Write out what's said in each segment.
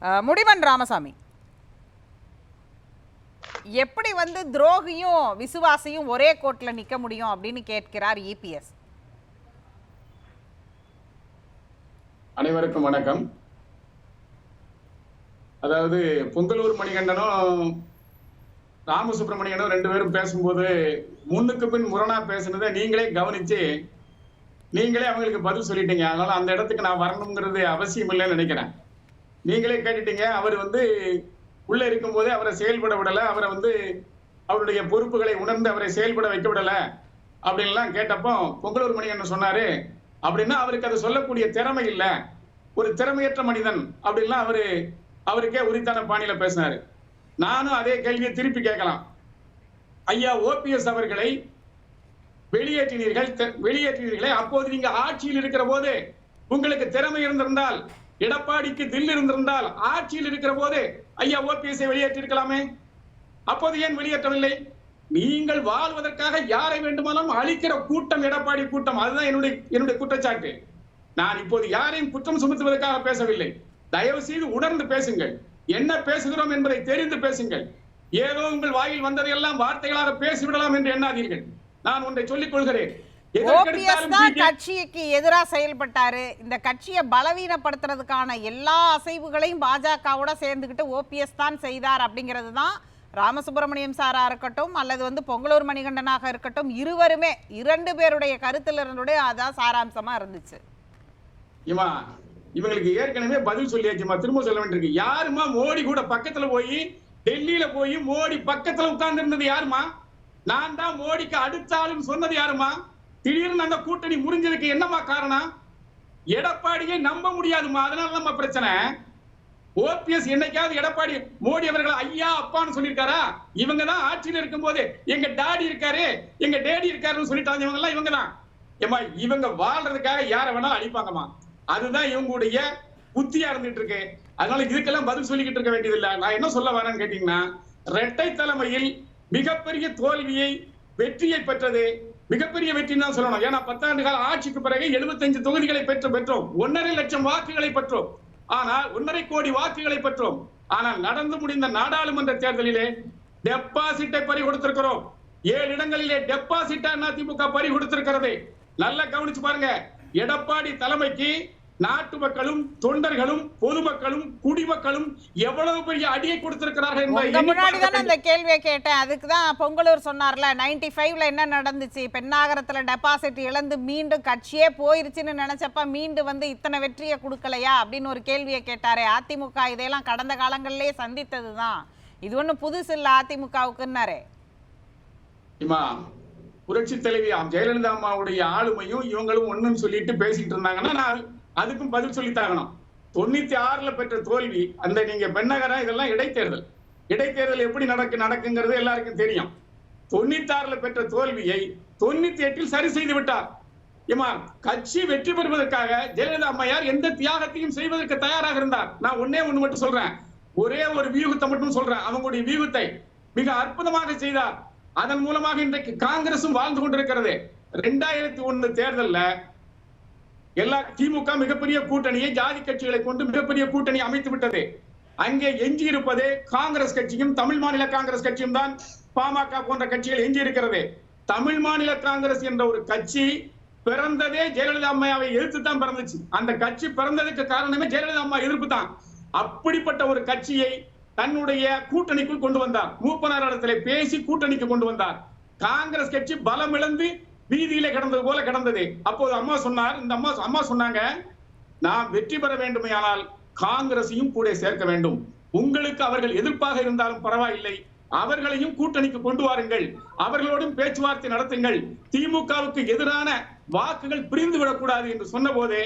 முடிவன் ராமசாமி, எப்படி துரோகியும் விசுவாசியும் ஒரே கோட்ல நிக்க முடியும் அப்படின்னு கேட்கிறார் இபிஎஸ். அனைவருக்கும் வணக்கம். அதாவது பொங்கலூர் மணிகண்டனும் ராமசுப்ரமணியனும் ரெண்டு பேரும் பேசும்போது முன்னுக்கு பின் முரணா பேசுனதை நீங்களே கவனிச்சு நீங்களே அவங்களுக்கு பதில் சொல்லிட்டீங்க. அதனால அந்த இடத்துக்கு நான் வரணுங்கிறது அவசியம் இல்லைன்னு நினைக்கிறேன். நீங்களே கேட்டுட்டீங்க. அவர் உள்ள இருக்கும் போதே அவரை செயல்பட விடல, அவரை அவருடைய பொறுப்புகளை உணர்ந்து அவரை செயல்பட வைக்க விடல அப்படின்லாம் கேட்டப்போ பொங்கலூர் மணிகண்டன் சொன்னாரு, அப்படின்னா அவருக்கு அதை சொல்லக்கூடிய திறமை இல்ல, ஒரு திறமையற்ற மனிதன் அப்படின்லாம் அவருக்கே உரித்தான பாணியில பேசினாரு. நானும் அதே கேள்வியை திருப்பி கேட்கலாம். ஐயா ஓபிஎஸ் அவர்களை வெளியேற்றினீர்களே, அப்போது நீங்க ஆட்சியில் இருக்கிற போது உங்களுக்கு திறமை இருந்திருந்தால், எடப்பாடிக்கு தில் இருந்திருந்தால், ஆட்சியில் இருக்கிற போது ஐயா ஓபிஎஸ் வெளியேற்றி இருக்கலாமே, அப்போது ஏன் வெளியேற்றவில்லை? நீங்கள் வாழ்வதற்காக யாரை வேண்டுமானாலும் அழிக்கிற கூட்டம் எடப்பாடி கூட்டம். அதுதான் என்னுடைய குற்றச்சாட்டு. நான் இப்போது யாரையும் குற்றம் சுமத்துவதற்காக பேசவில்லை. தயவு செய்து உணர்ந்து பேசுங்கள். என்ன பேசுகிறோம் என்பதை தெரிந்து பேசுங்கள். ஏதோ உங்கள் வாயில் வந்ததையெல்லாம் வார்த்தைகளாக பேசிவிடலாம் என்று எண்ணாதீர்கள். நான் ஒன்றை சொல்லிக் கொள்கிறேன். கட்சிக்கு எதிராக செயல்பட்டாரு. இந்த கட்சியை பலவீனப்படுத்துறதுக்கான எல்லா அசைவுகளையும் பாஜகவோட சேர்ந்துகிட்டு ஓபிஎஸ் தான் செய்தார் அப்படிங்கிறது தான் ராமசுப்ரமணியம் சாரா இருக்கட்டும் அல்லது பொங்கலூர் மணிகண்டனாக இருக்கட்டும், இருவருமே இரண்டு பேருடைய கருத்திலிருந்துடைய அதான் சாராம்சமா இருந்துச்சு. இவங்களுக்கு ஏற்கனவே பதில் சொல்லியாச்சுமா, திரும்ப சொல்ல வேண்டியிருக்கு. யாருமா மோடி கூட பக்கத்துல போய் டெல்லியில போய் மோடி பக்கத்துல உட்கார்ந்து இருந்தது யாருமா? நான் தான் மோடிக்கு அடுத்தாலும் சொன்னது யாருமா? திடீர்னு அந்த கூட்டணி முறிஞ்சதுக்கு என்னமா காரணம்? எடப்பாடியை நம்ப முடியாதுமா. அதனால நம்ம பிரச்சனை. ஓபிஎஸ் என்னைக்காவது எடப்பாடி மோடி அவர்கள் ஐயா அப்பான்னு சொல்லியிருக்காரா? இவங்க தான் ஆட்சியில் இருக்கும் போது எங்க டாடி இருக்காரு, எங்க டேடி இருக்காருன்னு சொல்லிட்டாங்க. இவங்க எல்லாம் இவங்க தான். ஏமா இவங்க வாழ்றதுக்காக யாரை வேணாலும் அழிப்பாங்கம்மா. அதுதான் இவங்களுடைய புத்தியா இருந்துட்டு இருக்கு. அதனால இதுக்கெல்லாம் பதில் சொல்லிக்கிட்டு இருக்க வேண்டியது இல்ல. நான் என்ன சொல்ல வரேன்னு கேட்டீங்கன்னா, இரட்டை தலைமையில் மிகப்பெரிய தோல்வியை வெற்றியை பெற்றது மிகப்பெரிய வெற்றின்னு தான் சொல்லணும். ஏன்னா 10 ஆண்டு கால ஆட்சிக்கு பிறகு 75 தொகுதிகளை பெற்றோம், 1.5 லட்சம் வாக்குகளை பெற்றோம், ஆனால் 1.5 கோடி வாக்குகளை பெற்றோம். ஆனால் நடந்து முடிந்த நாடாளுமன்ற தேர்தலிலே டெபாசிட்டை பறி கொடுத்திருக்கிறோம். 7 இடங்களிலே டெபாசிட்டை அதிமுக பறி கொடுத்திருக்கிறது. நல்லா கவனிச்சு பாருங்க. எடப்பாடி தலைமைக்கு நாட்டு மக்களும் தொண்டர்களும் பொதுமக்களும் குடிமக்களும் எவ்வளவு பெரிய அடியை கொடுத்திருக்கிறார்கள் என்பதை முன்னாடி தானே அந்த கேள்வியை கேட்டேன். அதுக்கு தான் பொங்கலூர் சொன்னார்ல 95ல என்ன நடந்துச்சு, பெண்ணாகரத்துல டெபாசிட் இழந்து மீண்டும் கட்சியே போயிருச்சுன்னு நினைச்சப்ப மீண்டும் இத்தனை வெற்றியை கொடுக்கலையா அப்படின்னு ஒரு கேள்வியை கேட்டாரே. அதிமுக இதையெல்லாம் கடந்த காலங்களிலே சந்தித்ததுதான், இது ஒன்றும் புதுசு இல்லை அதிமுகவுக்குன்னாரே. புரட்சி தலைவி ஜெயலலிதா அம்மாவுடைய ஆளுமையும் இவங்களும் ஒண்ணுன்னு சொல்லிட்டு பேசிட்டு இருந்தாங்கன்னா நான் அதுக்கும் பதில் சொல்லித்தாகணும். 96ல பெற்ற தோல்வி, அந்த நீங்க பெண்ணகரம் இதெல்லாம் இடைத்தேர்தல் எப்படி நடக்குங்கிறது எல்லாருக்கும் தெரியும். 96ல பெற்ற தோல்வியை 98ல் சரி செய்து விட்டார். கட்சி வெற்றி பெறுவதற்காக ஜெயலலிதா அம்மையார் எந்த தியாகத்தையும் செய்வதற்கு தயாராக இருந்தார். நான் ஒண்ணே ஒண்ணு மட்டும் சொல்றேன், ஒரே ஒரு வியூகத்தை மட்டும் சொல்றேன். அவங்களுடைய வியூகத்தை மிக அற்புதமாக செய்தார். அதன் மூலமாக இன்றைக்கு காங்கிரசும் வாழ்ந்து கொண்டிருக்கிறது. 2001 தேர்தல்ல எல்லா திமுக மிகப்பெரிய கூட்டணியை ஜாதி கட்சிகளை கொண்டு மிகப்பெரிய கூட்டணி அமைத்து விட்டது. அங்கே எஞ்சி இருப்பது காங்கிரஸ் கட்சியும் தமிழ் மாநில காங்கிரஸ் கட்சியும் தான். பாமக போன்ற கட்சிகள் எஞ்சி இருக்கிறது. தமிழ் மாநில காங்கிரஸ் என்ற ஒரு கட்சி பிறந்ததே ஜெயலலிதா அம்மையாவை எதிர்த்து தான் பிறந்துச்சு. அந்த கட்சி பிறந்ததுக்கு காரணமே ஜெயலலிதா அம்மா எதிர்ப்பு தான். அப்படிப்பட்ட ஒரு கட்சியை தன்னுடைய கூட்டணிக்குள் கொண்டு வந்தார். மூப்பனார் இடத்துல பேசி கூட்டணிக்கு கொண்டு வந்தார். காங்கிரஸ் கட்சி பலம் இழந்து வீதியில கிடந்தது போல கிடந்தது. அப்போது அம்மா சொன்னார், இந்த அம்மா சொன்னாங்க, நாம் வெற்றி பெற வேண்டுமையானால் காங்கிரசையும் கூட சேர்க்க வேண்டும். உங்களுக்கு அவர்கள் எதிர்ப்பாக இருந்தாலும் பரவாயில்லை, அவர்களையும் கூட்டணிக்கு கொண்டு வாருங்கள், அவர்களோடும் பேச்சுவார்த்தை நடத்துங்கள், திமுகவுக்கு எதிரான வாக்குகள் பிரிந்து விடக்கூடாது என்று சொன்ன போதே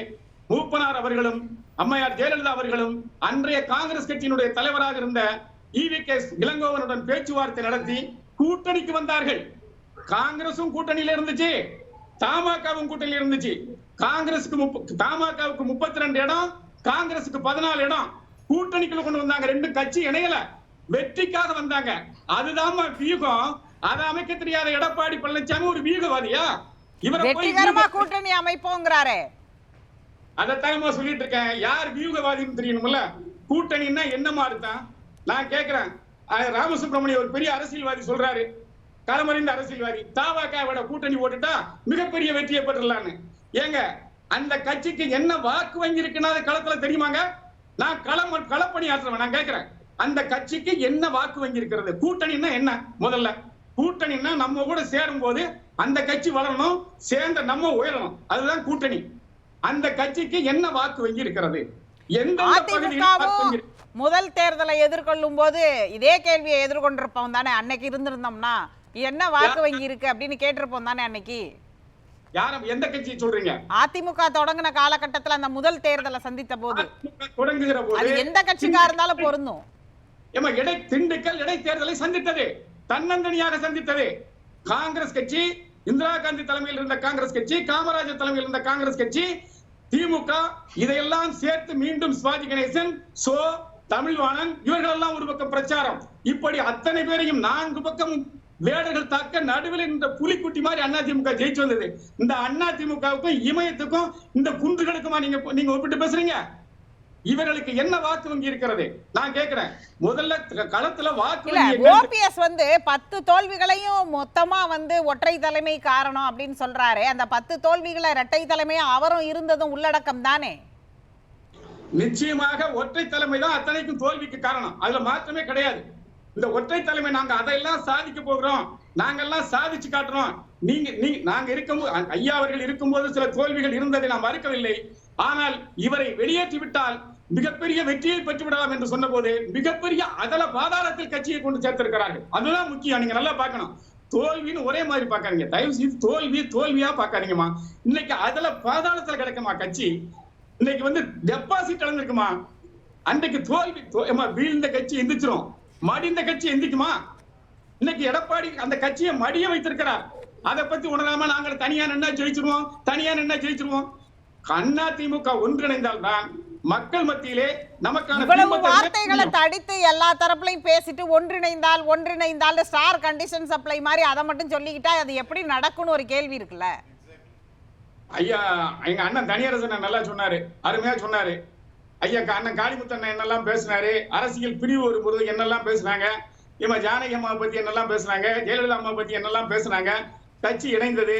மூப்பனார் அவர்களும் அம்மையார் ஜெயலலிதா அவர்களும் அன்றைய காங்கிரஸ் கட்சியினுடைய தலைவராக இருந்த ஈவி.கே. இளங்கோவனுடன் பேச்சுவார்த்தை நடத்தி கூட்டணிக்கு வந்தார்கள். காங்கிரசும் கூட்டணியில இருந்துச்சு, தமாகவும் கூட்டணியில இருந்துச்சு. தமாகவுக்கு 32 இடம், காங்கிரசுக்கு 14 இடம் கூட்டணிக்குள்ள கொண்டு வந்தாங்க. 2 கட்சி இணையல, வெற்றிக்காக வந்தாங்க. அதுதான் வியூகம். அதை அமைக்க தெரியாத எடப்பாடி பழனிசாமி ஒரு வியூகவாதியா? இவரை கூட்டணி அமைப்போங்கிறாரே. அதைத்தான் சொல்லிட்டு இருக்கேன். யார் வியூகவாதின்னு தெரியணும்ல. கூட்டணின்னா என்னமா இருந்தா நான் கேட்கிறேன். ராமசுப்ரமணியம் ஒரு பெரிய அரசியல்வாதி சொல்றாரு, களமறிந்த அரசியல்வாதி, தாவாக்காவோட கூட்டணி போட்டுட்டா மிகப்பெரிய வெற்றியை பெற்றலான்னு. ஏங்க அந்த கட்சிக்கு என்ன வாக்கு வங்கி இருக்குன்னா களத்துல தெரியுமாங்க? நான் களப்பணி ஆற்றுறேன். நான் கேட்கிறேன், அந்த கட்சிக்கு என்ன வாக்கு வங்கி இருக்கிறது? கூட்டணின்னா என்ன? முதல்ல கூட்டணின்னா நம்ம கூட சேரும் போது அந்த கட்சி வளரணும், சேர்ந்த நம்ம உயரணும், அதுதான் கூட்டணி. அந்த கட்சிக்கு என்ன வாக்கு வங்கி இருக்கிறது? எந்த பகுதியில் முதல் தேர்தலை எதிர்கொள்ளும் போது இதே கேள்வியை எதிர்கொண்டிருப்போம் தானே? அன்னைக்கு இருந்திருந்தோம்னா என்ன வாக்கு வங்கி இருக்கு அப்படின்னு கேட்டிருப்போம் தானே அன்னைக்கு? யாரும் எந்த கட்சியை சொல்றீங்க? அதிமுக தொடங்கின காலகட்டத்தில் அந்த முதல் தேர்தலை சந்தித்த போது தொடங்குகிற போது அது எந்த கட்சிக்கா இருந்தாலும் பொருந்தும். திண்டுக்கல் இடைத்தேர்தலை சந்தித்தது, தன்னந்தனியாக சந்தித்தது. காங்கிரஸ் கட்சி, இந்திரா காந்தி தலைமையில் இருந்த காங்கிரஸ் கட்சி, காமராஜர் தலைமையில் இருந்த காங்கிரஸ் கட்சி, திமுக, இதையெல்லாம் சேர்த்து மீண்டும் சிவாஜி கணேசன், சோ, தமிழ்வாணன் இவர்கள் எல்லாம் ஒரு பக்கம் பிரச்சாரம். இப்படி அத்தனை பேரையும் 4 பக்கம் வேடர்கள் தாக்க நடுவில் இந்த புலிக்குட்டி மாதிரி அதிமுக ஜெயிச்சு வந்தது. இந்த அதிமுகவுக்கும் இமயத்துக்கும் இந்த குன்றுகளுக்குமா நீங்க ஒப்பிட்டு பேசுறீங்க? இவர்களுக்கு என்ன வாக்கு வங்கி இருக்கிறது? நான் கேட்கிறேன். முதல்ல களத்துல வாக்கு வங்கி ஓபிஎஸ் 10 தோல்விகளையும் மொத்தமா ஒற்றை தலைமை காரணம் அப்படின்னு சொல்றாரு. அந்த 10 தோல்விகளை இரட்டை தலைமை அவரும் இருந்ததும் உள்ளடக்கம் தானே? நிச்சயமாக ஒற்றை தலைமை தான் அத்தனைக்கும் தோல்விக்கு காரணம், அதுல மாற்றமே கிடையாது. இந்த ஒற்றை தலைமை நாங்க அதையெல்லாம் சாதிக்க போகிறோம், நாங்கெல்லாம் சாதிச்சு காட்டுறோம். நாங்க இருக்கும்போது, ஐயா அவர்கள் இருக்கும்போது சில தோல்விகள் இருந்ததை நாம் மறுக்கவில்லை. ஆனால் இவரை வெளியேற்றி விட்டால் மிகப்பெரிய வெற்றியை பெற்று விடலாம் என்று சொன்ன போது மிகப்பெரிய அதல பாதாளத்தில் கட்சியை கொண்டு சேர்த்திருக்கிறார்கள். அதுதான் முக்கியம். நீங்க நல்லா பார்க்கணும். தோல்வின்னு ஒரே மாதிரி பார்க்காதீங்க, தயவு செய்து தோல்வியா பார்க்காதீங்கம்மா. இன்னைக்கு அதல பாதாளத்துல கிடக்குமா கட்சி? இன்னைக்கு டெபாசிட் இழந்திருக்குமா? அன்றைக்கு தோல்வி வீழ்ந்த கட்சி எந்திரிச்சிரும், மடிந்த கட்சி எந்திக்குமா? இன்னைக்கு எடப்பாடி அந்த கட்சியை மடிய வைத்திருக்கிறார். அதை பத்தி உணராம நாங்கள் தனியா நின்னா ஜெயிச்சிருவோம். அதிமுக ஒன்றிணைந்தால் தான் மக்கள் மத்தியிலே நமக்கான வார்த்தைகளை தடித்து எல்லா தரப்புலையும் பேசிட்டு ஒன்றிணைந்தால் ஸ்டார் கண்டிஷன் சப்ளை மாதிரி அதை மட்டும் சொல்லிக்கிட்டா அது எப்படி நடக்கும்னு ஒரு கேள்வி இருக்குல்ல. ஐயா எங்க அண்ணன் தனியரசன் நல்லா சொன்னாரு, அருமையா சொன்னாரு. ஐயா அண்ணன் காளிமுத்தண்ணன் என்னெல்லாம் பேசினாரு, அரசியல் பிரிவு வரும்போது என்னெல்லாம் பேசினாங்க, ஜானகி அம்மா பத்தி என்னெல்லாம் பேசினாங்க, ஜெயலலிதா அம்மா பத்தி என்னெல்லாம் பேசினாங்க. கட்சி இணைந்தது,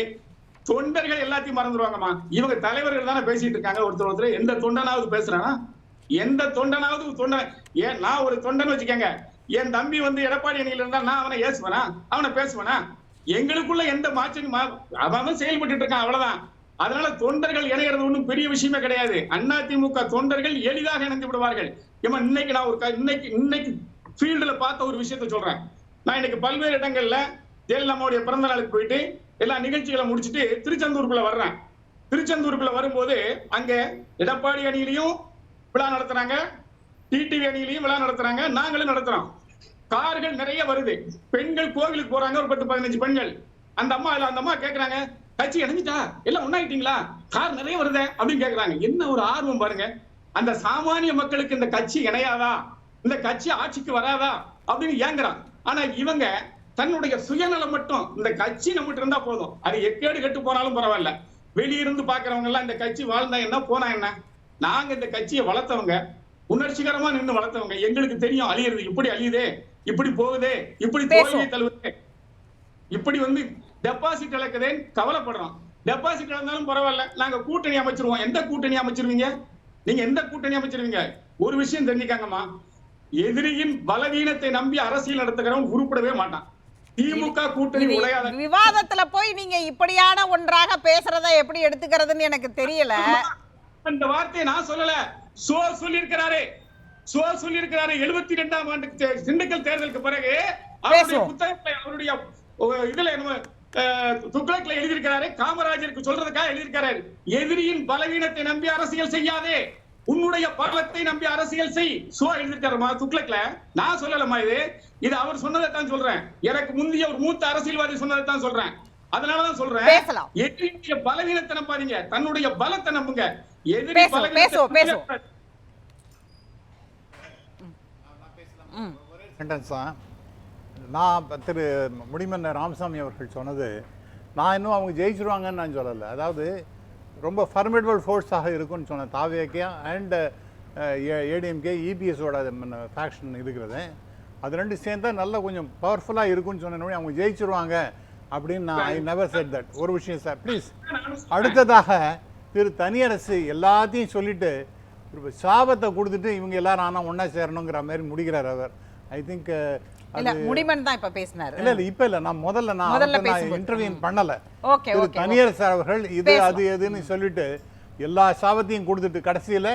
தொண்டர்கள் எல்லாத்தையும் மறந்துடுவாங்கம்மா. இவங்க தலைவர்கள் தானே பேசிட்டு இருக்காங்க. ஒருத்தர் எந்த தொண்டனாவது பேசுறானா? எந்த தொண்டனாவது ஏன் நான் ஒரு தொண்டன் வச்சுக்கங்க, என் தம்பி எடப்பாடி அணியில இருந்தா நான் அவனை ஏசுவனா, அவனை பேசுவனா? எங்களுக்குள்ள எந்த மாற்றம் அவன் செயல்பட்டு இருக்கான், அவ்வளவுதான். அதனால தொண்டர்கள் இணைகிறது ஒன்றும் பெரிய விஷயமே கிடையாது. அதிமுக தொண்டர்கள் எளிதாக இணைந்து விடுவார்கள். இன்னைக்கு நான் இன்னைக்கு ஃபீல்டுல பார்த்த ஒரு விஷயத்தை சொல்றேன். நான் இன்னைக்கு பல்வேறு இடங்கள்ல ஜெயலலிதாவுடைய பிறந்த நாளுக்கு போயிட்டு எல்லா நிகழ்ச்சிகளை முடிச்சுட்டு திருச்செந்தூருக்குள்ள வர்றேன். திருச்செந்தூருக்குள்ள வரும்போது அங்க எடப்பாடி அணியிலையும் விழா நடத்துறாங்க, டிடிவி அணியிலையும் விழா நடத்துறாங்க, நாங்களும் நடத்துறோம். கார்கள் நிறைய வருது, பெண்கள் கோவிலுக்கு போறாங்க, ஒரு 10-15 பெண்கள். அந்த அம்மா கேக்குறாங்க, கட்சி இணைஞ்சிட்டா, எல்லாம் ஒண்ணாயிட்டீங்களா, கார் நிறைய வருதே அப்படின்னு கேக்குறாங்க. என்ன ஒரு ஆர்வம் பாருங்க. அந்த சாமானிய மக்களுக்கு இந்த கட்சி இணையாதா, இந்த கட்சி ஆட்சிக்கு வராதா அப்படின்னு ஏங்குறான். ஆனா இவங்க தன்னுடைய சுயநலம் மட்டும், இந்த கட்சி நம்மகிட்ட இருந்தா போதும், அது எக்கேடு கெட்டு போனாலும் பரவாயில்ல, வெளியிருந்து பாக்குறவங்க எல்லாம் இந்த கட்சி வாழ்ந்தா என்ன போனா என்ன, நாங்க இந்த கட்சியை வளர்த்தவங்க, உணர்ச்சிகரமா நின்று வளர்த்தவங்க, எங்களுக்கு தெரியும் அழியிறது இப்படி அழியுதே, இப்படி போகுதே, இப்படி தோல்வியை தழுவுதே, இப்படி டெபாசிட் இழக்குதே கவலைப்படுறோம். டெபாசிட் இழந்தாலும் பரவாயில்ல, நாங்க கூட்டணி அமைச்சிருவோம். எந்த கூட்டணி அமைச்சிருவீங்க? நீங்க எந்த கூட்டணி அமைச்சிருவீங்க? ஒரு விஷயம் தெரிஞ்சுக்காங்கம்மா, எதிரியின் பலவீனத்தை நம்பி அரசியல் நடத்துகிறவன் உருப்படவே மாட்டான். திமுக கூட்டணி உடையாத விவாதத்துல போய் நீங்க இப்படியான ஒன்றாக பேசுறத எப்படி எடுத்துக்கிறதுன்னு எனக்கு தெரியல. அந்த வார்த்தையை நான் சொல்லல, சோ சொல்லியிருக்கிறாரு. 72ஆம் ஆண்டு திண்டுக்கல் தேர்தலுக்கு பிறகு அவருடைய புத்தகத்துல, அவருடைய இதுல துக்ளக்ல எழுதியிருக்கிறாரு, காமராஜருக்கு சொல்றதுக்காக எழுதியிருக்கிறாரு, எதிரியின் பலவீனத்தை நம்பி அரசியல் செய்யாதே, உன்னுடைய பலத்தை நம்பி அரசியல் செய். சோ எழுதிருக்காருமா துக்ளக்ல. நான் சொல்லலமா, இது அவர் சொன்னதைத்தான் சொல்றேன். எனக்கு முந்தைய ஒரு மூத்த அரசியல்வாதி சொன்னதைத்தான் சொல்றேன். அதனாலதான் சொல்றேன், எதிரியுடைய பலவீனத்தை நம்பாதீங்க, தன்னுடைய பலத்தை நம்புங்க. எதிரி நான் திரு முடிமன்னர் ராமசாமி அவர்கள் சொன்னது, நான் இன்னும் அவங்க ஜெயிச்சிருவாங்கன்னு நான் சொல்லலை. அதாவது ரொம்ப ஃபர்மிடபிள் ஃபோர்ஸாக இருக்கும்னு சொன்னேன் தாவேக்கா அண்ட் ஏடிஎம்கே இபிஎஸோட ஃபேக்ஷன் இருக்கிறது. அது ரெண்டு சேர்ந்தா நல்லா கொஞ்சம் பவர்ஃபுல்லாக இருக்குன்னு சொன்னோடனே அவங்க ஜெயிச்சிருவாங்க அப்படின்னு நான் ஐ நெவர் செட் தட். ஒரு விஷயம் சார் ப்ளீஸ். அடுத்ததாக திரு தனியரசு எல்லாத்தையும் சொல்லிட்டு ஒரு சாபத்தை கொடுத்துட்டு இவங்க எல்லாரும் ஆனால் ஒன்றா சேரணுங்கிற மாதிரி முடிக்கிறார் அவர். ஐ திங்க் இல்ல முடிமன் தான் இப்ப பேசினாரு. இல்ல இல்ல இப்ப இல்ல, நான் முதல்ல இன்டர்வியூ பண்ணல. ஓகே திரு ஓகே. தனியரசு அவர்கள் இது அது எதுன்னு சொல்லிட்டு எல்லா சாபத்தையும் கொடுத்துட்டு கடைசியில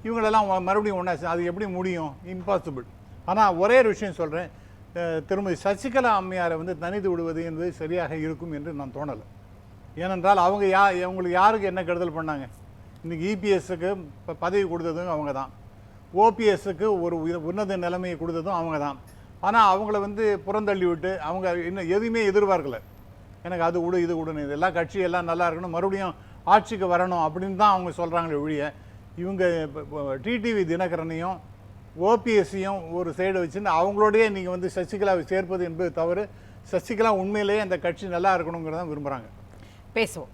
இவங்களெல்லாம் மறுபடியும் ஒன்றா அது எப்படி முடியும்? இம்பாசிபிள். ஆனால் ஒரே ஒரு விஷயம் சொல்கிறேன், திருமதி சசிகலா அம்மையாரை வந்து தனித்து விடுவது என்பது சரியாக இருக்கும் என்று நான் தோணலை. ஏனென்றால் அவங்க அவங்களுக்கு யாருக்கு என்ன கெடுதல் பண்ணாங்க? இன்றைக்கி இபிஎஸ்க்கு பதவி கொடுத்ததும் அவங்க தான், ஓபிஎஸ்க்கு ஒரு உன்னத நிலைமையை கொடுத்ததும் அவங்க தான். ஆனால் அவங்கள வந்து புறந்தள்ளி விட்டு அவங்க இன்னும் எதுவுமே எதிர்பார்க்கலை. எனக்கு அது விடு இது விடுன்னு, இதெல்லாம் கட்சி எல்லாம் நல்லா இருக்கணும், மறுபடியும் ஆட்சிக்கு வரணும் அப்படின்னு தான் அவங்க சொல்கிறாங்களே ஒழிய இவங்க டிடிவி தினகரனையும் ஓபிஎஸ்ஸையும் ஒரு சைடு வச்சுன்னு அவங்களோடய நீங்கள் வந்து சசிகலாவை சேர்ப்பது என்பது தவறு. சசிகலா உண்மையிலேயே அந்த கட்சி நல்லா இருக்கணுங்கிறதான் விரும்புகிறாங்க. பேசுவோம்.